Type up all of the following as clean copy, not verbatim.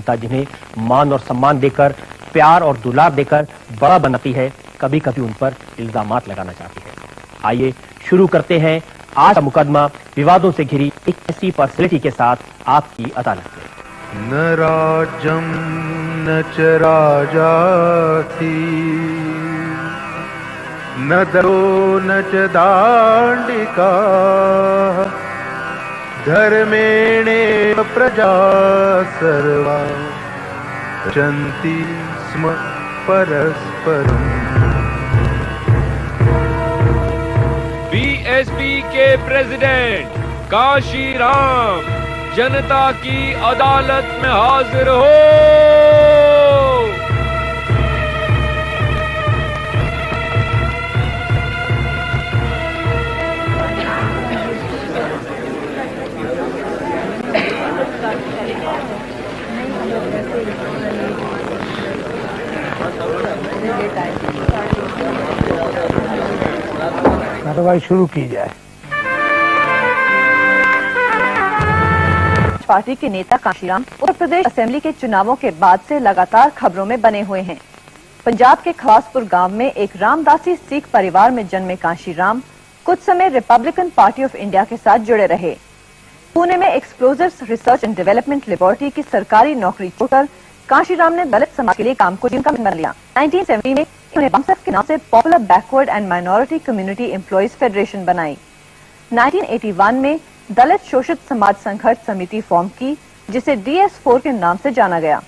जनता जिन्हें मान और सम्मान देकर, प्यार और दुलार देकर बड़ा बनाती है, कभी कभी उन पर इल्जामात लगाना चाहती है। आइए शुरू करते हैं आज का मुकदमा विवादों से घिरी एक ऐसी पर्सनैलिटी के साथ आपकी अदालत में। न राज्यम न च राजाति न दरो न च दाण्डिका धर्मेणेव प्रजा सर्वा रचन्ति स्म परस्परम्। बीएसपी के प्रेसिडेंट काशी राम जनता की अदालत में हाजिर हो। कार्रवाई शुरू की जाए। पार्टी के नेता काशीराम उत्तर प्रदेश असेंबली के चुनावों के बाद से लगातार खबरों में बने हुए हैं। पंजाब के खवासपुर गांव में एक रामदासी सिख परिवार में जन्मे काशीराम कुछ समय रिपब्लिकन पार्टी ऑफ इंडिया के साथ जुड़े रहे। पुणे में explosives research and development laboratory की सरकारी नौकरी छोड़कर काशीराम ने दलित समाज के लिए काम को जिनका बना लिया। 1970 में उन्हें बामसेफ के नाम से popular backward and minority community employees federation बनाई। 1981 में दलित शोषित समाज संघर्ष समिति फॉर्म की, जिसे DS4 के नाम से जाना गया।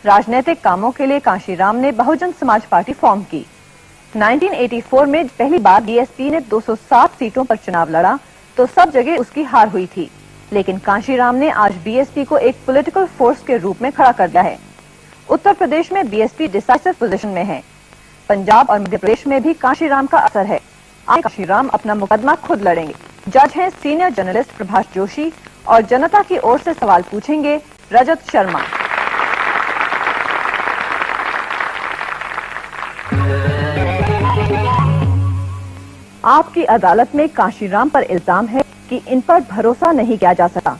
राजनीतिक कामों के लिए काशीराम ने बहुजन समाज पार्टी फॉर्म की। 1984 में पहली बार BSP ने 207 सीटों पर चुनाव लड़ा तो सब जगह उसकी हार हुई थी, लेकिन काशीराम ने आज BSP को एक पॉलिटिकल फोर्स के रूप में खड़ा कर दिया है। उत्तर प्रदेश में BSP डिसाइसिव पोजीशन में है। पंजाब और मध्य प्रदेश में भी काशीराम का असर है। आज काशीराम अपना मुकदमा खुद लड़ेंगे। जज हैं सीनियर जर्नलिस्ट प्रभाष जोशी और जनता की ओर से सवाल पूछेंगे रजत शर्मा। आपकी अदालत में काशीराम पर इल्जाम है कि इन पर भरोसा नहीं किया जा सका।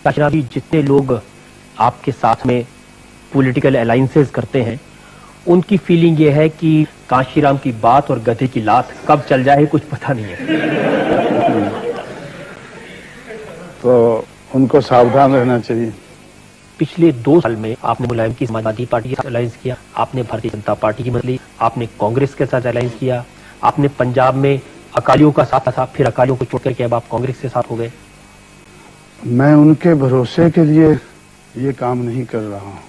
काशीराम जी, जितने लोग आपके साथ में पॉलिटिकल अलायंसेस करते हैं, उनकी फीलिंग ये है कि काशीराम की बात और गधे की लात कब चल जाए कुछ पता नहीं है। तो उनको सावधान रहना चाहिए। पिछले 2 साल में आपने मुलायम की समाजवादी पार्टी के साथ अलायंस किया, आपने भारतीय जनता पार्टी की मदद ली, आपने कांग्रेस के साथ अलायंस किया, आपने पंजाब में अकालियों का साथ था, फिर अकालियों को छोड़ करके अब आप कांग्रेस के साथ हो गए। मैं उनके भरोसे के लिए ये काम नहीं कर रहा हूं।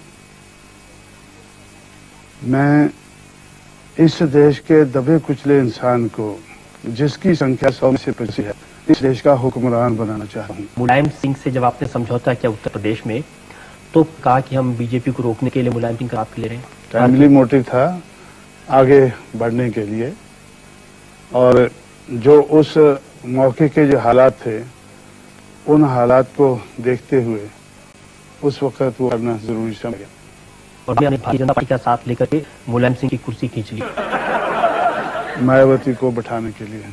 मैं इस देश के दबे कुचले इंसान को, जिसकी संख्या 100 से 25 है, इस देश का हुक्मरान बनाना चाहता हूं। मुलायम सिंह से जब आपने समझौता किया उत्तर प्रदेश में, तो कहा कि हम बीजेपी को रोकने के लिए मुलायम सिंह का साथ ले रहे हैं। फैमिली मोटिव था आगे बढ़ने के लिए, और जो उस मौके के जो हालात थे, उन हालात को देखते हुए उस वक्त वो करना जरूरी समझा। और मैंने भारतीय जनता पार्टी का साथ लेकर के मुलायम सिंह की कुर्सी खींच ली मायावती को बैठाने के लिए।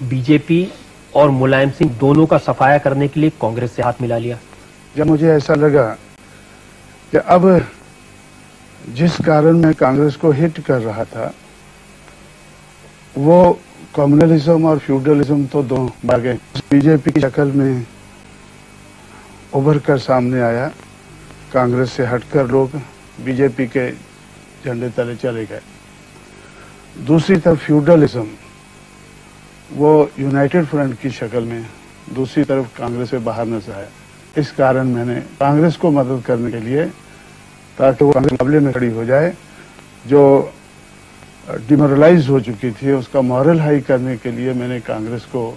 बीजेपी और मुलायम सिंह दोनों का सफाया करने के लिए कांग्रेस से हाथ मिला लिया। जब मुझे ऐसा लगा कि अब जिस कारण मैं कांग्रेस को हिट कर रहा था, वो कम्युनलिज्म और फ्यूडलिज्म तो दोनों भागे बीजेपी की शक्ल में उभर कर सामने आया। कांग्रेस से हटकर लोग बीजेपी के झंडे तले चले गए। दूसरी तरफ फ्यूडलिज्म वो यूनाइटेड फ्रंट की शक्ल में दूसरी तरफ कांग्रेस से बाहर नजर आया। इस कारण मैंने कांग्रेस को मदद करने के लिए, ताकि वो कांग्रेस मुकाबले में खड़ी हो जाए, जो डिमोरलाइज हो चुकी थी, उसका मॉरल हाई करने के लिए मैंने कांग्रेस को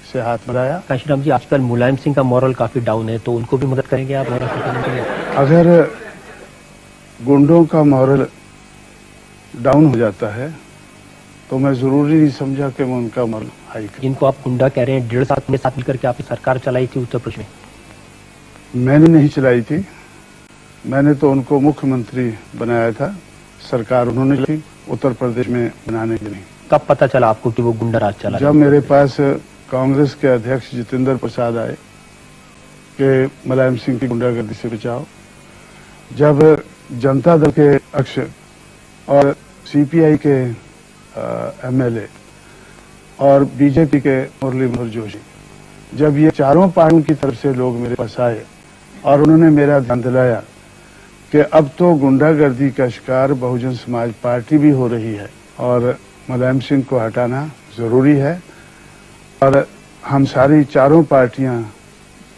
से हाथ मिलाया। काशीराम जी, आजकल मुलायम सिंह का मॉरल काफी डाउन है, तो उनको भी मदद करेंगे आप मॉरल करने के लिए? अगर गुंडों का मॉरल डाउन हो जाता है तो मैं जरूरी नहीं समझा कि मैं उनका मॉरल हाई करूं। जिनको आप गुंडा कह रहे हैं, 1.5 साल में साथ मिलकर के आपने सरकार चलाई थी उत्तर प्रदेश में। मैंने नहीं चलाई थी, मैंने तो उनको मुख्यमंत्री बनाया था। सरकार उन्होंने ली उत्तर प्रदेश में बनाने के लिए। कब पता चला आपको कि वो गुंडा राज चला? जब मेरे पास कांग्रेस के अध्यक्ष जितेंद्र प्रसाद आए कि मुलायम सिंह की गुंडागर्दी से बचाओ। जब जनता दल के अक्ष और सीपीआई के एमएलए और बीजेपी के मुरली मनोहर जोशी, जब ये चारों पार्टियों की तरफ से लोग मेरे पास आए और उन्होंने मेरा ध्यान दिलाया कि अब तो गुंडागर्दी का शिकार बहुजन समाज पार्टी भी हो रही है और मुलायम सिंह को हटाना जरूरी है और हम सारी चारों पार्टियां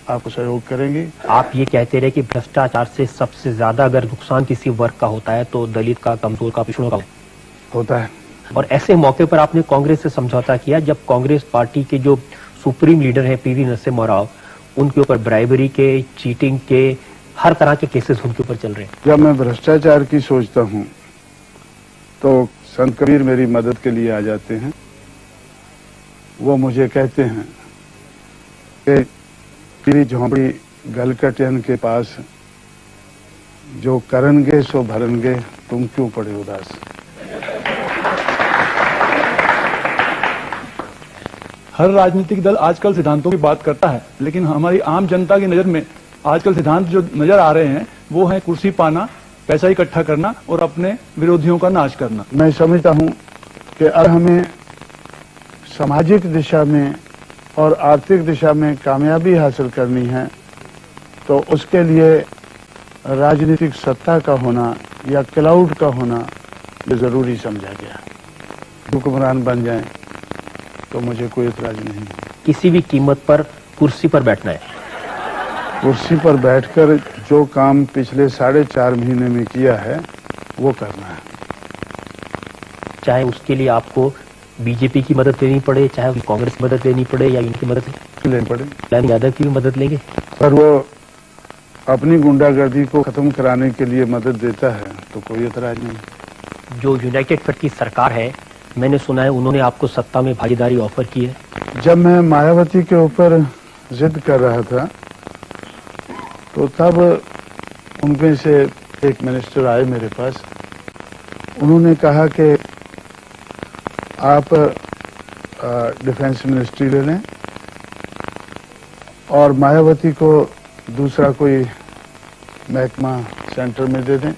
आपको सहयोग करेंगी। आप ये कहते रहे कि भ्रष्टाचार से सबसे ज्यादा अगर नुकसान किसी वर्ग का होता है तो दलित का, कमजोर का, पिछड़ों का होता है। और ऐसे मौके पर आपने कांग्रेस से समझौता किया जब कांग्रेस पार्टी के जो सुप्रीम लीडर है पीवी नरसिम्हा राव, उनके ऊपर ब्राइबरी के, चीटिंग के, हर तरह के केसेस उनके ऊपर चल रहे हैं। जब मैं भ्रष्टाचार की सोचता हूं तो संत कबीर मेरी मदद के लिए आ जाते हैं। वो मुझे कहते हैं कि तेरी झोंपड़ी गलकटियन के पास, जो करनगे सो भरनगे, तुम क्यों पड़े उदास। हर राजनीतिक दल आजकल सिद्धांतों की बात करता है, लेकिन हमारी आम जनता की नजर में आजकल सिद्धांत जो नजर आ रहे हैं वो है कुर्सी पाना, पैसा इकट्ठा करना और अपने विरोधियों का नाश करना। मैं समझता हूं कि अब हमें सामाजिक दिशा में और आर्थिक दिशा में कामयाबी हासिल करनी है तो उसके लिए राजनीतिक सत्ता का होना या क्लाउड का होना ये जरूरी समझा गया। हुक्मरान बन जाएं तो मुझे कोई एतराज नहीं। किसी भी कीमत पर कुर्सी पर बैठना है। कुर्सी पर बैठकर जो काम पिछले 4.5 महीने में किया है वो करना है। चाहे उसके लिए आपको बीजेपी की मदद लेनी पड़े, चाहे कांग्रेस की मदद लेनी पड़े या इनकी मदद लेनी पड़े। लालू यादव की भी मदद लेंगे। पर वो अपनी गुंडागर्दी को खत्म कराने के लिए मदद देता है तो कोई एतराज नहीं। जो यूनाइटेड फ्रंट की सरकार है, मैंने सुना है उन्होंने आपको सत्ता में भागीदारी ऑफर की है। जब मैं मायावती के ऊपर जिद कर रहा था तो तब उनमें से एक मिनिस्टर आए मेरे पास। उन्होंने कहा कि आप डिफेंस मिनिस्ट्री ले लें और मायावती को दूसरा कोई महकमा सेंटर में दे दें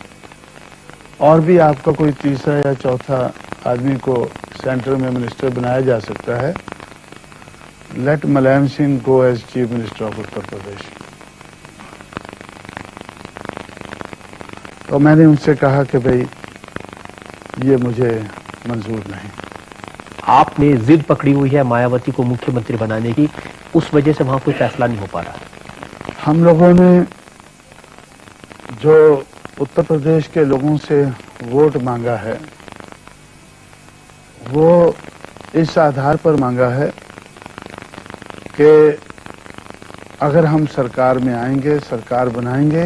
और भी आपका कोई तीसरा या चौथा आदमी को सेंटर में मिनिस्टर बनाया जा सकता है। Let Mulayam Singh go as chief minister of Uttar Pradesh. तो मैंने उनसे कहा कि भाई ये मुझे मंजूर नहीं। आपने जिद पकड़ी हुई है मायावती को मुख्यमंत्री बनाने की, उस वजह से वहां कोई फैसला नहीं हो पा रहा। हम लोगों ने जो उत्तर प्रदेश के लोगों से वोट मांगा है वो इस आधार पर मांगा है कि अगर हम सरकार में आएंगे, सरकार बनाएंगे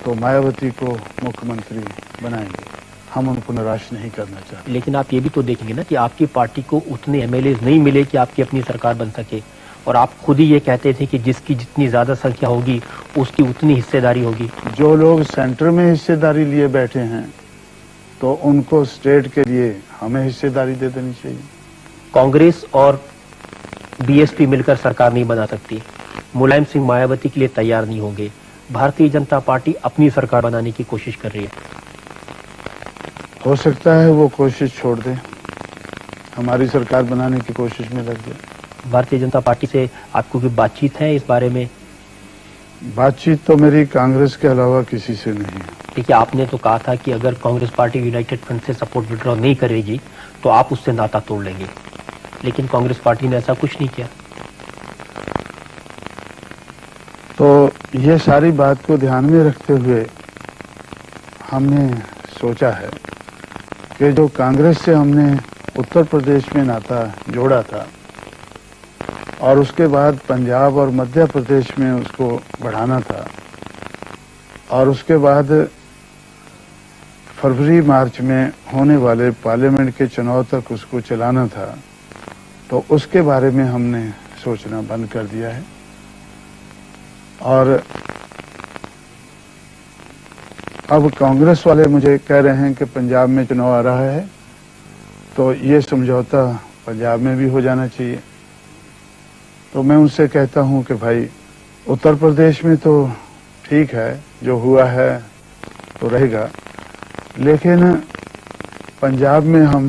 तो मायावती को मुख्यमंत्री बनाएंगे। हम उनको निराश नहीं करना चाहते। लेकिन आप ये भी तो देखेंगे ना कि आपकी पार्टी को उतने एमएलए नहीं मिले कि आपकी अपनी सरकार बन सके, और आप खुद ही ये कहते थे कि जिसकी जितनी ज्यादा संख्या होगी उसकी उतनी हिस्सेदारी होगी। जो लोग सेंटर में हिस्सेदारी लिए बैठे हैं तो उनको स्टेट के लिए हमें हिस्सेदारी दे देनी चाहिए। कांग्रेस और बीएसपी मिलकर सरकार नहीं बना सकती। मुलायम सिंह मायावती के लिए तैयार नहीं होंगे। भारतीय जनता पार्टी अपनी सरकार बनाने की कोशिश कर रही है। हो सकता है वो कोशिश छोड़ दे, हमारी सरकार बनाने की कोशिश में लग जाए। भारतीय जनता पार्टी से आपको कोई बातचीत है इस बारे में? बातचीत तो मेरी कांग्रेस के अलावा किसी से नहीं है। देखिए, आपने तो कहा था कि अगर कांग्रेस पार्टी यूनाइटेड फ्रंट से सपोर्ट विड्रॉ नहीं करेगी तो आप उससे नाता तोड़ लेंगे, लेकिन कांग्रेस पार्टी ने ऐसा कुछ नहीं किया। तो ये सारी बात को ध्यान में रखते हुए हमने सोचा है कि जो कांग्रेस से हमने उत्तर प्रदेश में नाता जोड़ा था और उसके बाद पंजाब और मध्य प्रदेश में उसको बढ़ाना था और उसके बाद फरवरी मार्च में होने वाले पार्लियामेंट के चुनाव तक उसको चलाना था, तो उसके बारे में हमने सोचना बंद कर दिया है। और अब कांग्रेस वाले मुझे कह रहे हैं कि पंजाब में चुनाव आ रहा है तो ये समझौता पंजाब में भी हो जाना चाहिए। तो मैं उनसे कहता हूं कि भाई उत्तर प्रदेश में तो ठीक है, जो हुआ है तो रहेगा, लेकिन पंजाब में हम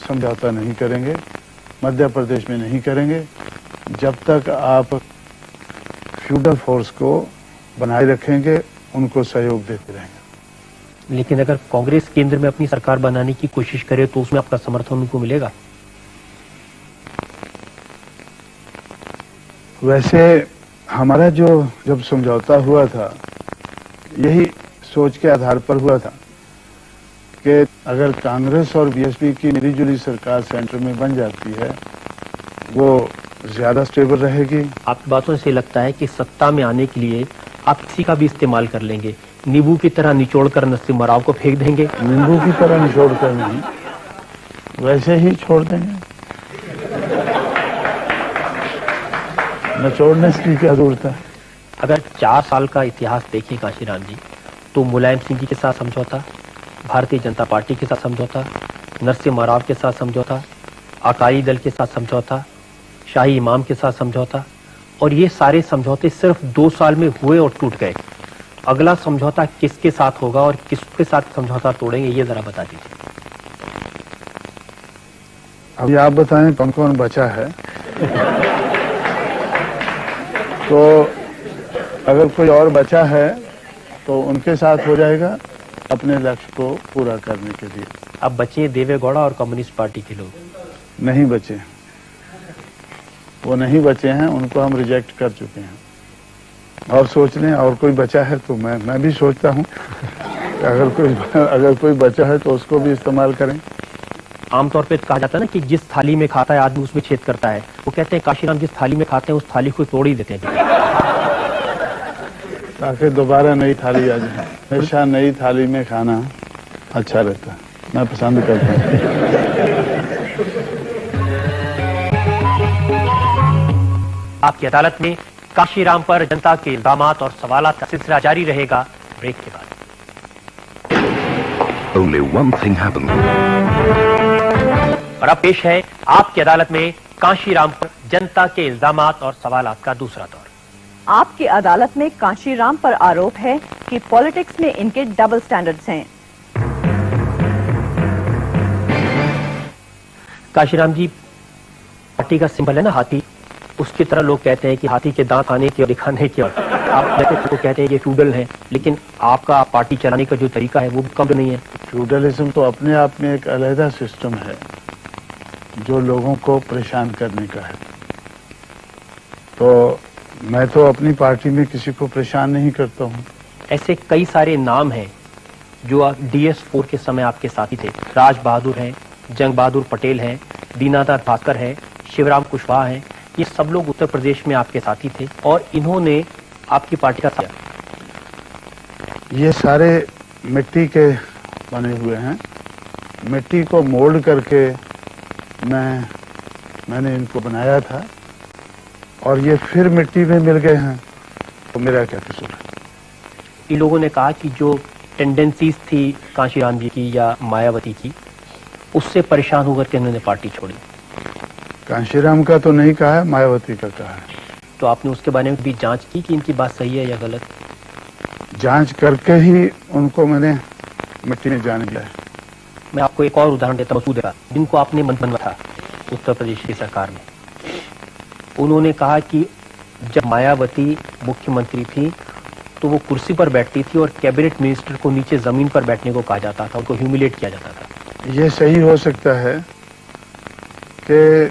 समझौता नहीं करेंगे, मध्य प्रदेश में नहीं करेंगे, जब तक आप फ्यूडल फोर्स को बनाए रखेंगे, उनको सहयोग देते रहेंगे। लेकिन अगर कांग्रेस केंद्र में अपनी सरकार बनाने की कोशिश करे तो उसमें आपका समर्थन उनको मिलेगा? वैसे हमारा जो जब समझौता हुआ था, यही सोच के आधार पर हुआ था कि अगर कांग्रेस और बीएसपी की मिलीजुली सरकार सेंटर में बन जाती है, वो ज्यादा स्टेबल रहेगी। आपकी बातों से लगता है कि सत्ता में आने के लिए आप किसी का भी इस्तेमाल कर लेंगे, नींबू की तरह निचोड़कर नरसिम्हा राव को फेंक देंगे? नींबू की तरह निचोड़ कर नहीं, वैसे ही छोड़ देंगे। निचोड़ने की क्या जरूरत है? अगर 4 साल का इतिहास देखें काशीराम जी, तो मुलायम सिंह जी के साथ समझौता, भारतीय जनता पार्टी के साथ समझौता, नरसिम्हा राव के साथ समझौता, अकाली दल के साथ समझौता, शाही इमाम के साथ समझौता, और ये सारे समझौते सिर्फ 2 साल में हुए और टूट गए। अगला समझौता किसके साथ होगा और किसके साथ समझौता तोड़ेंगे, ये जरा बता दीजिए। अभी आप बताएं कौन कौन बचा है। तो अगर कोई और बचा है तो उनके साथ हो जाएगा, अपने लक्ष्य को पूरा करने के लिए। अब बचे देवेगौड़ा और कम्युनिस्ट पार्टी के लोग? नहीं बचे, वो नहीं बचे हैं, उनको हम रिजेक्ट कर चुके हैं। और सोच लें और कोई बचा है तो मैं भी सोचता हूं अगर कोई बचा है तो उसको भी इस्तेमाल करें। आमतौर पे कहा जाता है ना कि जिस थाली में खाता है आदमी उसमें छेद करता है। वो कहते हैं काशीराम जिस थाली में खाते हैं उस थाली को तोड़ ही देते हैं, ताकि दोबारा नई थाली आ जाए। हमेशा नई थाली में खाना अच्छा रहता है, मैं पसंद करता हूँ। आपकी अदालत में काशीराम पर जनता के इल्जामात और सवालात का सिलसिला जारी रहेगा ब्रेक के बाद। Only one thing happened. और अब पेश है आपकी अदालत में काशीराम पर जनता के इल्जामात और सवालात का दूसरा दौर। आपकी अदालत में काशीराम पर आरोप है कि पॉलिटिक्स में इनके डबल स्टैंडर्ड्स हैं। काशीराम जी, पार्टी का सिंबल है ना हाथी, उसकी तरह लोग कहते हैं कि हाथी के दांत आने की और दिखाने की, आप तो कहते हैं कि फ्यूडल है, लेकिन आपका पार्टी चलाने का जो तरीका है वो कम नहीं है। फ्यूडलिज्म तो अपने आप में एक अलग सिस्टम है जो लोगों को परेशान करने का है। तो मैं तो अपनी पार्टी में किसी को परेशान नहीं करता हूँ। ऐसे कई सारे नाम हैं जो DS4 के समय आपके साथी थे। राज बहादुर हैं, जंग बहादुर पटेल हैं, दीनानाथ भास्कर हैं, शिवराम कुशवाहा हैं। ये सब लोग उत्तर प्रदेश में आपके साथी थे और इन्होंने आपकी पार्टी का किया। ये सारे मिट्टी के बने हुए हैं, मिट्टी को मोल्ड करके मैंने इनको बनाया था और ये फिर मिट्टी में मिल गए हैं, तो मेरा क्या कसूर है? इन लोगों ने कहा कि जो टेंडेंसीज थी काशीराम जी की या मायावती की, उससे परेशान होकर के उन्होंने पार्टी छोड़ी। कांशीराम का तो नहीं कहा है, मायावती का कहा है। तो आपने उसके बारे में भी जांच की कि इनकी बात सही है या गलत? जांच करके ही उनको मैंने मिट्टी में जाने दिया है। मैं आपको एक और उदाहरण देता हूँ, जिनको आपने मंत्री बनवा था उत्तर प्रदेश की सरकार में। उन्होंने कहा कि जब मायावती मुख्यमंत्री थी तो वो कुर्सी पर बैठती थी और कैबिनेट मिनिस्टर को नीचे जमीन पर बैठने को कहा जाता था, उनको ह्यूमिलेट किया जाता था। ये सही हो सकता है कि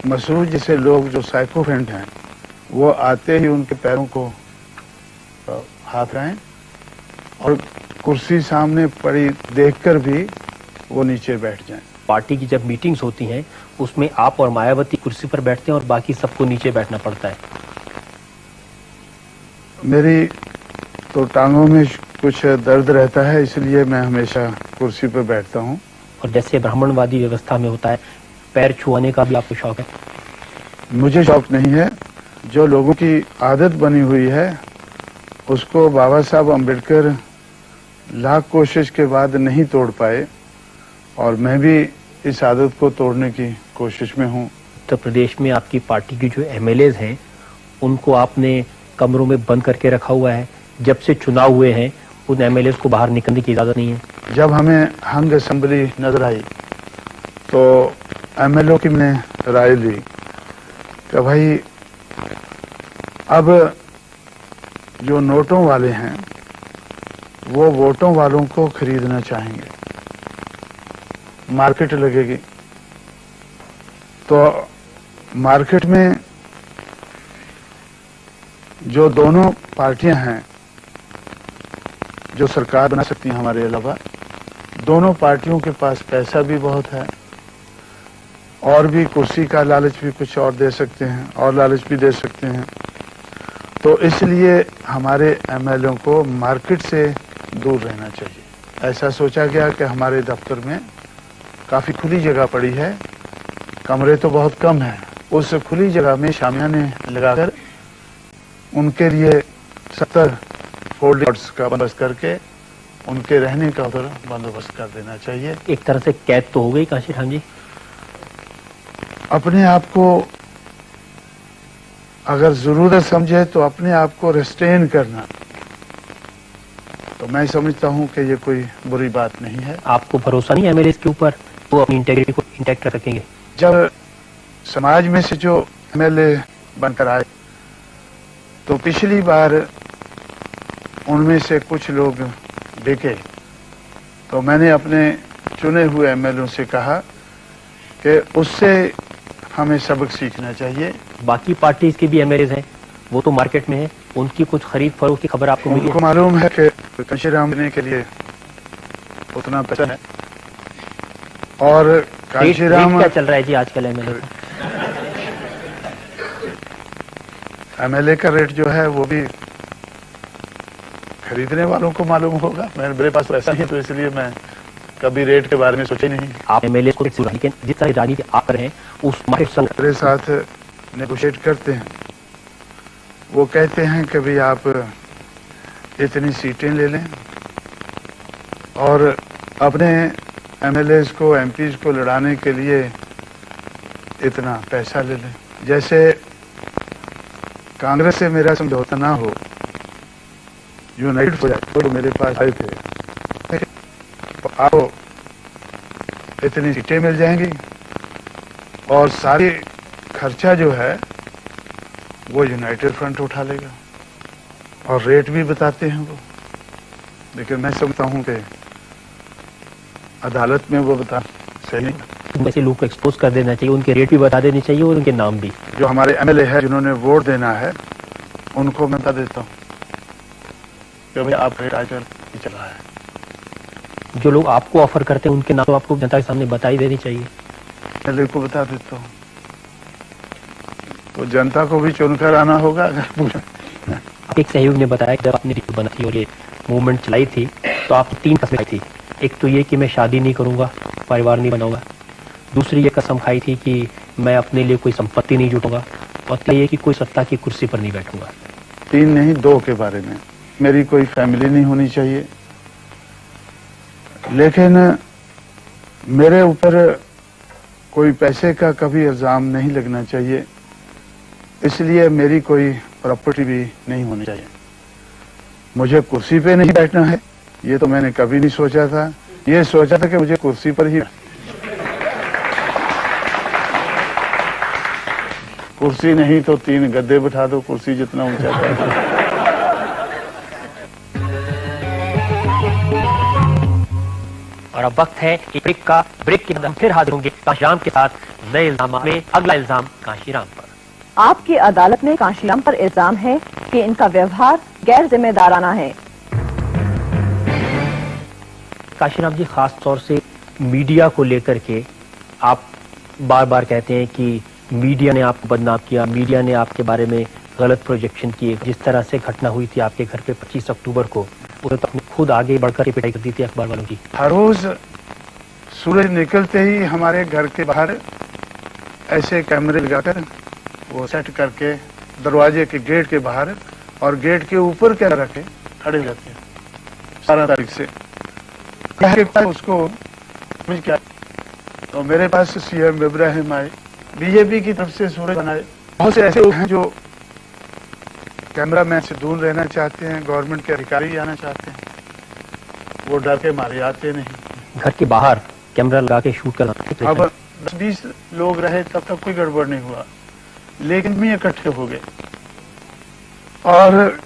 मसरूद जैसे लोग जो साइकोफेंट हैं वो आते ही उनके पैरों को हाथ आए और कुर्सी सामने पड़ी देखकर भी वो नीचे बैठ जाएं। पार्टी की जब मीटिंग्स होती हैं उसमें आप और मायावती कुर्सी पर बैठते हैं और बाकी सबको नीचे बैठना पड़ता है। मेरी तो टांगों में कुछ दर्द रहता है, इसलिए मैं हमेशा कुर्सी पर बैठता हूँ। और जैसे ब्राह्मणवादी व्यवस्था में होता है, पैर छुआने का भी आपको शौक है? मुझे शौक नहीं है, जो लोगों की आदत बनी हुई है उसको बाबा साहब अम्बेडकर लाख कोशिश के बाद नहीं तोड़ पाए और मैं भी इस आदत को तोड़ने की कोशिश में हूँ। उत्तर प्रदेश में आपकी पार्टी की जो MLAs हैं उनको आपने कमरों में बंद करके रखा हुआ है। जब से चुनाव हुए हैं उन एमएलए को बाहर निकलने की इजाजत नहीं है। जब हमें हंग असेंबली नजर आई तो एमएलए की मैंने राय ली कि भाई अब जो नोटों वाले हैं वो वोटों वालों को खरीदना चाहेंगे, मार्केट लगेगी, तो मार्केट में जो दोनों पार्टियां हैं जो सरकार बना सकती हैं हमारे अलावा, दोनों पार्टियों के पास पैसा भी बहुत है और भी कुर्सी का लालच भी कुछ और दे सकते हैं और लालच भी दे सकते हैं। तो इसलिए हमारे एमएलए को मार्केट से दूर रहना चाहिए। ऐसा सोचा गया कि हमारे दफ्तर में काफी खुली जगह पड़ी है, कमरे तो बहुत कम है, उस खुली जगह में शामियाने लगाकर उनके लिए 70 फोल्डिंग्स का बंदोबस्त करके उनके रहने का उधर बंदोबस्त कर देना चाहिए। एक तरह से कैद तो हो गई काशीराम जी। अपने आप को अगर जरूरत समझे तो अपने आप को रिस्ट्रेन करना, तो मैं समझता हूं कि ये कोई बुरी बात नहीं है। आपको भरोसा नहीं एमएलए के ऊपर वो अपनी इंटेग्रिटी को इंटैक्ट रखेंगे? जब समाज में से जो एमएलए बनकर आए तो पिछली बार उनमें से कुछ लोग बिके, तो मैंने अपने चुने हुए एमएलए से कहा कि उससे हमें सबक सीखना चाहिए। बाकी पार्टीज के भी एमएलए हैं, वो तो मार्केट में है, उनकी कुछ खरीद फरोख्त की खबर आपको मिली उनको है? मालूम है कि कांशीराम देने के लिए उतना पैसा है और रेट कांशीराम क्या चल रहा है जी आजकल एमएलए? एमएलए का रेट जो है वो भी खरीदने वालों को मालूम होगा। मेरे पास पैसा नहीं है तो इसलिए मैं कभी रेट के बारे में सोचे नहीं। आप एमएलए को लेकिन जिस तरह राजनीति आप कर रहे हैं उस मार्केट संग मेरे साथ नेगोशिएट करते हैं, वो कहते हैं कि भाई आप इतनी सीटें ले लें और अपने एमएलए को एमपी को लड़ाने के लिए इतना पैसा ले लें। जैसे कांग्रेस से मेरा समझौता ना हो, यूनाइटेड हो जाए, तो मेरे पास आए थे तो आपको इतनी सीटें मिल जाएंगी और सारी खर्चा जो है वो यूनाइटेड फ्रंट उठा लेगा और रेट भी बताते हैं वो। लेकिन मैं समझता हूं कि अदालत में वो बता सही नहीं। वैसे लोग को एक्सपोज कर देना चाहिए, उनके रेट भी बता देने चाहिए और उनके नाम भी। जो हमारे एमएलए है जिन्होंने वोट देना है उनको मैं बता देता हूँ कि भाई आप रेट आकर ही चला है। जो लोग आपको ऑफर करते हैं उनके नाम तो आपको जनता के सामने बता ही देनी चाहिए। एमएलए को बता देता हूँ तो जनता को भी चुनकर आना होगा। अगर एक सहयोग ने बताया कि जब आपने रील बना थी और ये मूवमेंट चलाई थी तो आप 3 कसमें खाई थी। एक तो ये कि मैं शादी नहीं करूंगा, परिवार नहीं बनाऊंगा। दूसरी ये कसम खाई थी कि मैं अपने लिए कोई संपत्ति नहीं जुटाऊंगा और ये कि कोई सत्ता की कुर्सी पर नहीं बैठूंगा। 3 नहीं 2 के बारे में, मेरी कोई फैमिली नहीं होनी चाहिए, लेकिन मेरे ऊपर कोई पैसे का कभी इल्जाम नहीं लगना चाहिए, इसलिए मेरी कोई प्रॉपर्टी भी नहीं होनी चाहिए। मुझे कुर्सी पे नहीं बैठना है ये तो मैंने कभी नहीं सोचा था। ये सोचा था कि मुझे कुर्सी पर ही, कुर्सी नहीं तो 3 गद्दे बिठा दो, कुर्सी जितना ऊंचा है। और अब वक्त है एक ब्रेक का। ब्रेक के बाद हम फिर हाजिर होंगे काशीराम के साथ नए इल्जाम में। अगला इल्जाम काशीराम पर। आपकी अदालत में काशीराम पर इल्जाम है कि इनका व्यवहार गैर जिम्मेदाराना है। काशीराम जी, खास तौर से मीडिया को लेकर के आप बार बार कहते हैं कि मीडिया ने आपको बदनाम किया, मीडिया ने आपके बारे में गलत प्रोजेक्शन किए। जिस तरह से घटना हुई थी आपके घर पे 25 अक्टूबर को, उन्हें तो अपने खुद आगे बढ़कर पिटाई कर दी थी अखबार वालों की। हर रोज सूरज निकलते ही हमारे घर के बाहर ऐसे कैमरे लगाकर वो सेट करके दरवाजे के गेट के बाहर और गेट के ऊपर क्या रखे खड़े रहते हैं 12 तारीख से। उसको समझ क्या, तो मेरे पास सीएम इब्राहिम आए, बीजेपी की तरफ से सूरज बनाए, बहुत से ऐसे लोग हैं जो कैमरामैन से दूर रहना चाहते हैं, गवर्नमेंट के अधिकारी आना चाहते हैं, वो डर के मारे आते नहीं। घर के बाहर कैमरा लगा के शूट करना। अब 10-20 लोग रहे तब तक कोई गड़बड़ नहीं हुआ, लेकिन भी इकट्ठे हो गए और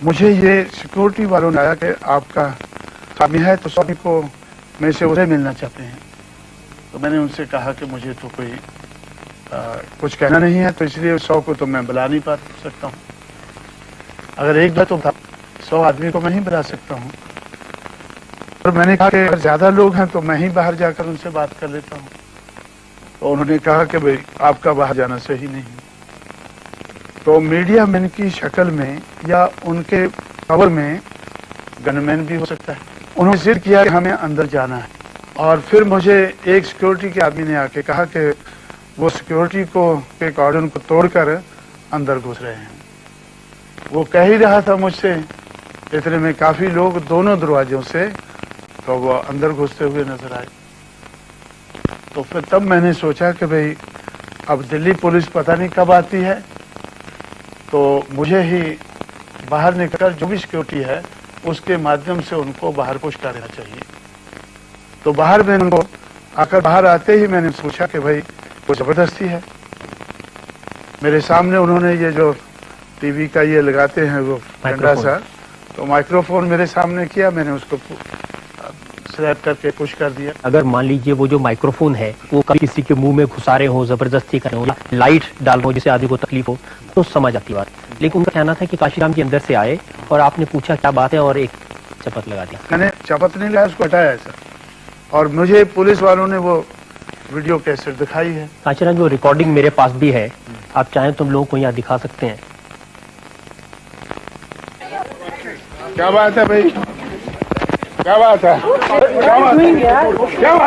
मुझे ये सिक्योरिटी वालों ने आया कि आपका खामी है तो सभी को में से उसे मिलना चाहते हैं। तो मैंने उनसे कहा कि मुझे तो कोई कुछ कहना नहीं है, तो इसलिए 100 को तो मैं बुला नहीं पा सकता हूँ। अगर एक बार तो 100 आदमी को मैं ही बुला सकता हूँ। और मैंने कहा कि अगर ज्यादा लोग हैं तो मैं ही बाहर जाकर उनसे बात कर लेता हूँ। तो उन्होंने कहा कि भाई आपका बाहर जाना सही नहीं है। तो मीडिया मैन की शक्ल में या उनके पावर में गनमैन भी हो सकता है। उन्होंने जिद किया कि हमें अंदर जाना है और फिर मुझे एक सिक्योरिटी के आदमी ने आके कहा कि वो सिक्योरिटी को के कॉर्डन को तोड़कर अंदर घुस रहे हैं। वो कह ही रहा था मुझसे, इतने में काफी लोग दोनों दरवाजों से तो वो अंदर घुसते हुए नजर आए। तो फिर तब मैंने सोचा कि भाई अब दिल्ली पुलिस पता नहीं कब आती है, तो मुझे ही बाहर निकलकर जो भी सिक्योरिटी है उसके माध्यम से उनको बाहर पुश कर देना चाहिए। तो बाहर मैंने उनको आकर बाहर आते ही मैंने पूछा कि भाई वो जबरदस्ती है। मेरे सामने उन्होंने ये जो टीवी का ये लगाते हैं वो डंडा सा, तो माइक्रोफोन मेरे सामने किया, मैंने उसको स्लैप करके पुश कर दिया। अगर मान लीजिए वो जो माइक्रोफोन है वो कभी किसी के मुंह में घुसा रहे हो, जबरदस्ती कर रहे हो, लाइट डाल रहे हो जिससे आदमी को तकलीफ हो, तो समझ आती बात। लेकिन उनका कहना था कि काशीराम जी अंदर से आए और आपने पूछा क्या बात है और एक चपत लगा दी। मैंने चपत नहीं लगाया, उसको हटाया ऐसा, और मुझे पुलिस वालों ने वो वीडियो कैसेट दिखाई है। काशीराम जी वो रिकॉर्डिंग मेरे पास भी है, आप चाहें तुम लोगों को यहाँ दिखा सकते हैं। क्या बात है भाई, क्या बात है, क्या बात है, क्या बात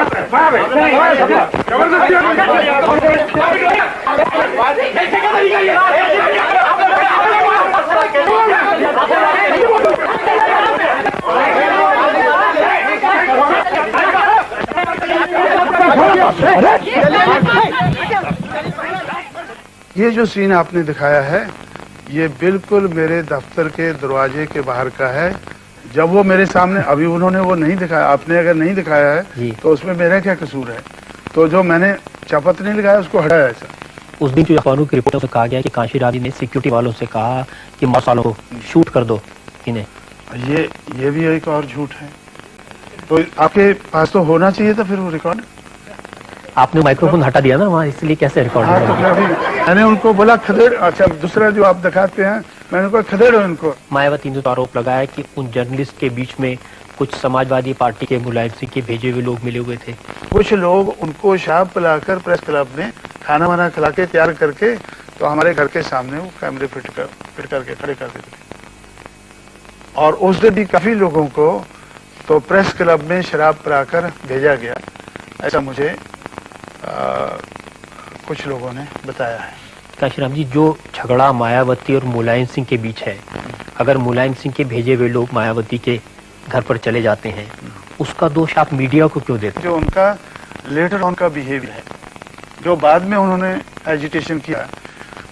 ये जो सीन आपने दिखाया है ये बिल्कुल मेरे दफ्तर के दरवाजे के बाहर का है। जब वो मेरे सामने, अभी उन्होंने वो नहीं दिखाया, आपने अगर नहीं दिखाया है तो उसमें मेरा क्या कसूर है? तो जो मैंने चपत नहीं लगाया उसको हटाया ऐसा। उस दिन जो अखबारों की रिपोर्टों से कहा गया कि काशीराम जी ने सिक्योरिटी वालों से कहा कि मसालों को शूट कर दो इन्हें, ये भी एक और झूठ है। तो आपके पास तो होना चाहिए था फिर वो रिकॉर्ड। आपने माइक्रोफोन हटा दिया ना वहाँ, इसलिए कैसे रिकॉर्ड हाँ, तो मैंने उनको बोला खदेड़। अच्छा, दूसरा जो आप दिखाते हैं मैंने कहा खदेड़ो इनको। मायावती ने तो आरोप लगाया कि उन जर्नलिस्ट के बीच में कुछ समाजवादी पार्टी के मुलायम सिंह के भेजे हुए लोग मिले हुए थे। कुछ लोग उनको शराब पिलाकर प्रेस क्लब में खाना वाना खिला के तैयार करके तो हमारे घर के सामने वो कैमरे फिट करके खड़े कर देते थे। और उस दिन भी काफी लोगों को तो प्रेस क्लब में शराब पिलाकर भेजा गया, ऐसा मुझे कुछ लोगों ने बताया है। काशीराम जी, जो झगड़ा मायावती और मुलायम सिंह के बीच है, अगर मुलायम सिंह के भेजे हुए लोग मायावती के घर पर चले जाते हैं, उसका दोष आप मीडिया को क्यों देते? जो उनका लेटर ऑन का बिहेवियर है, जो बाद में उन्होंने एजिटेशन किया,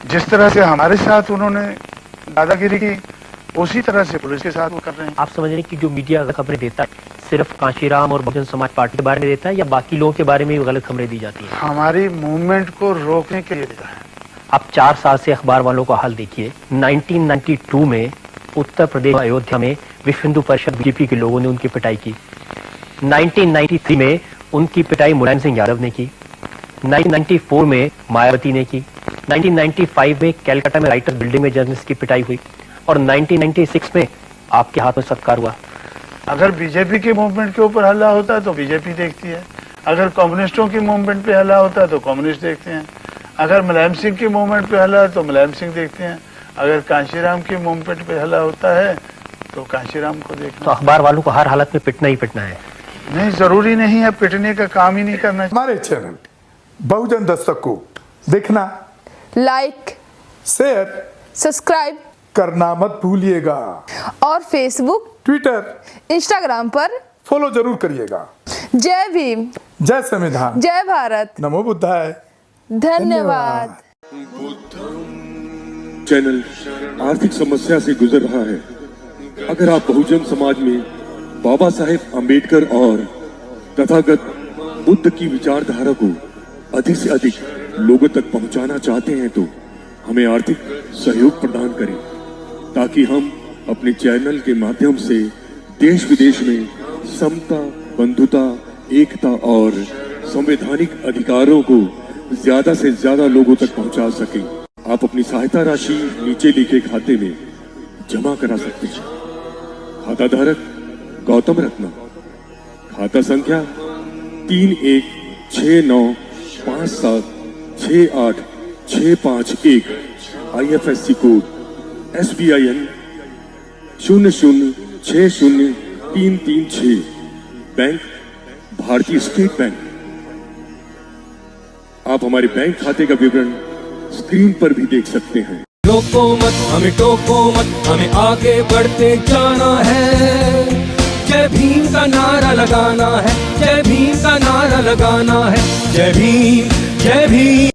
जिस तरह से हमारे साथ उन्होंने दादागिरी की, उसी तरह से पुलिस के साथ वो कर रहे हैं। आप समझ रहे हैं कि जो मीडिया खबरें देता है सिर्फ काशीराम और बहुजन समाज पार्टी के बारे में देता है या बाकी लोगों के बारे में भी गलत खबरें दी जाती है? हमारी मूवमेंट को रोकने के लिए देता है। आप 4 साल से अखबार वालों का हाल देखिए। 1992 में उत्तर प्रदेश अयोध्या में विश्व हिंदू परिषद बीजेपी के लोगों ने उनकी पिटाई की। 1993 में उनकी पिटाई मुलायम सिंह यादव ने की। 1994 में मायावती ने की। 1995 में कैलकाटा में राइटर्स बिल्डिंग में जर्नलिस्ट की पिटाई हुई और 1996 में आपके हाथ में सत्कार हुआ। अगर बीजेपी के मूवमेंट के ऊपर हल्ला होता है तो बीजेपी देखती है, अगर कम्युनिस्टों की मूवमेंट पे हल्ला होता है तो कम्युनिस्ट देखते हैं, अगर मुलायम सिंह की मूवमेंट पे हल्ला है तो मुलायम सिंह देखते हैं, अगर कांशीराम की मूवमेंट पे हल्ला होता है तो कांशीराम को देखते। तो अखबार वालों को हर हालत में पिटना ही पिटना है? नहीं, जरूरी नहीं है, पिटने का काम ही नहीं करना। हमारे चैनल बहुजन दस्तक को देखना, लाइक, शेयर, सब्सक्राइब करना मत भूलिएगा और फेसबुक, ट्विटर, इंस्टाग्राम पर फॉलो जरूर करिएगा। जय भीम, जय संविधान, जय भारत, नमो बुद्धाय। धन्यवाद। धन्यवाद। चैनल आर्थिक समस्या से गुजर रहा है। अगर आप बहुजन समाज में बाबा साहेब आम्बेडकर और तथागत बुद्ध की विचारधारा को अधिक से अधिक लोगों तक पहुंचाना चाहते हैं तो हमें आर्थिक सहयोग प्रदान करें, ताकि हम अपने चैनल के माध्यम से देश विदेश में समता, बंधुता, एकता और संवैधानिक अधिकारों को ज्यादा से ज्यादा लोगों तक पहुंचा सकें। आप अपनी सहायता राशि नीचे लिखे खाते में जमा करा सकते हैं। खाता धारक गौतम रत्ना, खाता संख्या 316957686551, IFSC कोड SBIN 0060336, बैंक भारतीय स्टेट बैंक। आप हमारे बैंक खाते का विवरण स्क्रीन पर भी देख सकते हैं। रोको मत हमें, टोको मत हमें, आगे बढ़ते जाना है। जय भीम का नारा लगाना है, जय भीम का नारा लगाना है। जय भीम, जय भीम।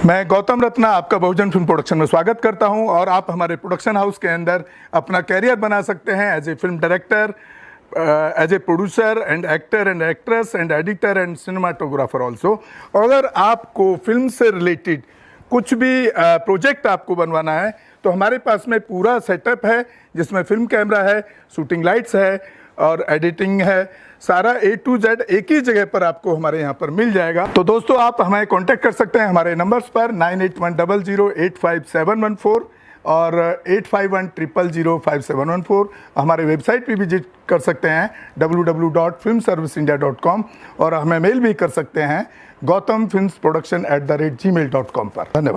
मैं गौतम रत्ना आपका बहुजन फिल्म प्रोडक्शन में स्वागत करता हूं और आप हमारे प्रोडक्शन हाउस के अंदर अपना कैरियर बना सकते हैं as a film director, as a producer and actor and actress and editor and cinematographer also. अगर आपको फिल्म से रिलेटेड कुछ भी प्रोजेक्ट आपको बनवाना है तो हमारे पास में पूरा सेटअप है, जिसमें फिल्म कैमरा है, शूटिंग लाइट्स है और एडिटिंग है। सारा A to Z एक ही जगह पर आपको हमारे यहाँ पर मिल जाएगा। तो दोस्तों आप हमें कांटेक्ट कर सकते हैं हमारे नंबर्स पर 9810085714 और 8510005714। हमारे वेबसाइट पे विजिट कर सकते हैं www.filmserviceindia.com और हमें मेल भी कर सकते हैं gautamfilmsproduction@gmail.com पर। धन्यवाद।